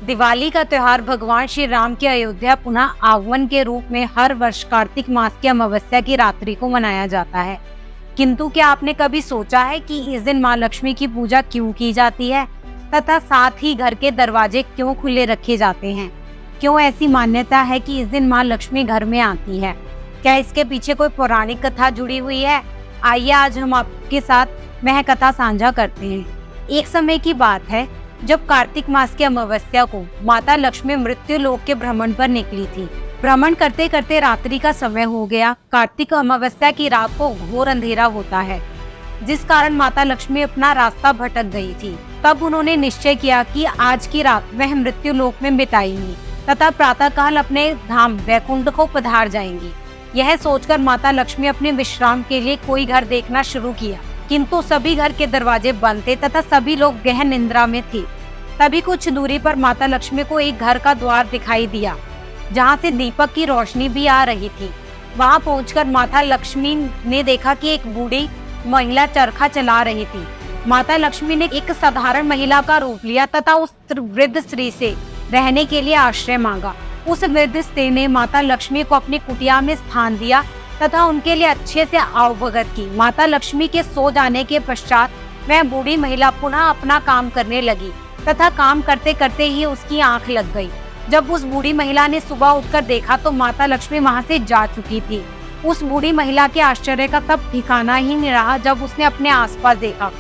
दिवाली का त्योहार भगवान श्री राम के अयोध्या पुनः आगमन के रूप में हर वर्ष कार्तिक मास की अमावस्या की रात्रि को मनाया जाता है। किंतु क्या आपने कभी सोचा है कि इस दिन माँ लक्ष्मी की पूजा क्यों की जाती है तथा साथ ही घर के दरवाजे क्यों खुले रखे जाते हैं? क्यों ऐसी मान्यता है कि इस दिन माँ लक्ष्मी घर में आती है? क्या इसके पीछे कोई पौराणिक कथा जुड़ी हुई है? आइए आज हम आपके साथ वह कथा साझा करते हैं। एक समय की बात है जब कार्तिक मास की अमावस्या को माता लक्ष्मी मृत्यु लोक के भ्रमण पर निकली थी। भ्रमण करते करते रात्रि का समय हो गया। कार्तिक अमावस्या की रात को घोर अंधेरा होता है, जिस कारण माता लक्ष्मी अपना रास्ता भटक गई थी। तब उन्होंने निश्चय किया कि आज की रात वह मृत्यु लोक में बिताएंगी तथा प्रातःकाल अपने धाम वैकुंठ को पधार जाएंगी। यह सोचकर माता लक्ष्मी अपने विश्राम के लिए कोई घर देखना शुरू किया, किंतु सभी घर के दरवाजे बंद थे तथा सभी लोग गहन निद्रा में थे। तभी कुछ दूरी पर माता लक्ष्मी को एक घर का द्वार दिखाई दिया, जहां से दीपक की रोशनी भी आ रही थी। वहां पहुंचकर माता लक्ष्मी ने देखा कि एक बूढ़ी महिला चरखा चला रही थी। माता लक्ष्मी ने एक साधारण महिला का रूप लिया तथा उस वृद्ध स्त्री से रहने के लिए आश्रय मांगा। उस वृद्ध स्त्री ने माता लक्ष्मी को अपनी कुटिया में स्थान दिया तथा उनके लिए अच्छे से आवभगत की। माता लक्ष्मी के सो जाने के पश्चात वह बूढ़ी महिला पुनः अपना काम करने लगी तथा काम करते करते ही उसकी आंख लग गई। जब उस बूढ़ी महिला ने सुबह उठकर देखा तो माता लक्ष्मी वहां से जा चुकी थी। उस बूढ़ी महिला के आश्चर्य का तब ठिकाना ही नहीं रहा जब उसने अपने आसपास देखा।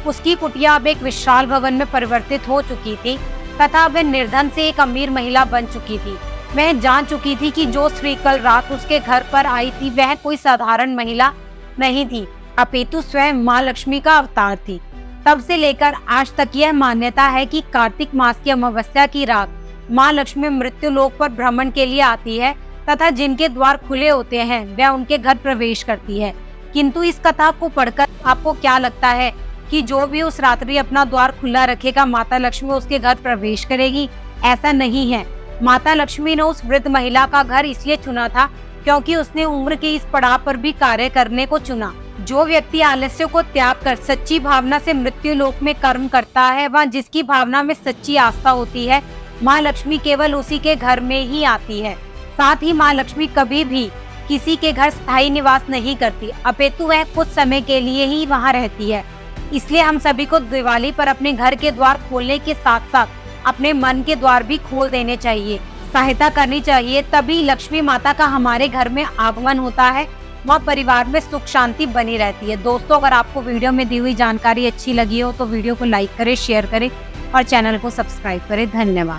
उसकी कुटिया अब एक विशाल भवन में परिवर्तित हो चुकी थी तथा वह निर्धन से एक अमीर महिला बन चुकी थी। वह जान चुकी थी कि जो स्त्री कल रात उसके घर पर आई थी वह कोई साधारण महिला नहीं थी, अपितु स्वयं माँ लक्ष्मी का अवतार थी। तब से लेकर आज तक यह मान्यता है कि कार्तिक मास की अमावस्या की रात माँ लक्ष्मी मृत्यु लोक पर भ्रमण के लिए आती है तथा जिनके द्वार खुले होते हैं वह उनके घर प्रवेश करती है। किंतु इस कथा को पढ़कर आपको क्या लगता है कि जो भी उस रात्रि अपना द्वार खुला रखेगा माता लक्ष्मी उसके घर प्रवेश करेगी? ऐसा नहीं है। माता लक्ष्मी ने उस वृद्ध महिला का घर इसलिए चुना था क्योंकि उसने उम्र के इस पड़ाव पर भी कार्य करने को चुना। जो व्यक्ति आलस्य को त्याग कर सच्ची भावना से मृत्यु लोक में कर्म करता है, वह जिसकी भावना में सच्ची आस्था होती है, माँ लक्ष्मी केवल उसी के घर में ही आती है। साथ ही माँ लक्ष्मी कभी भी किसी के घर स्थायी निवास नहीं करती, अपितु वह कुछ समय के लिए ही वहाँ रहती है। इसलिए हम सभी को दिवाली पर अपने घर के द्वार खोलने के साथ साथ अपने मन के द्वार भी खोल देने चाहिए, सहायता करनी चाहिए। तभी लक्ष्मी माता का हमारे घर में आगमन होता है, वहाँ परिवार में सुख शांति बनी रहती है। दोस्तों, अगर आपको वीडियो में दी हुई जानकारी अच्छी लगी हो तो वीडियो को लाइक करें, शेयर करें और चैनल को सब्सक्राइब करें। धन्यवाद।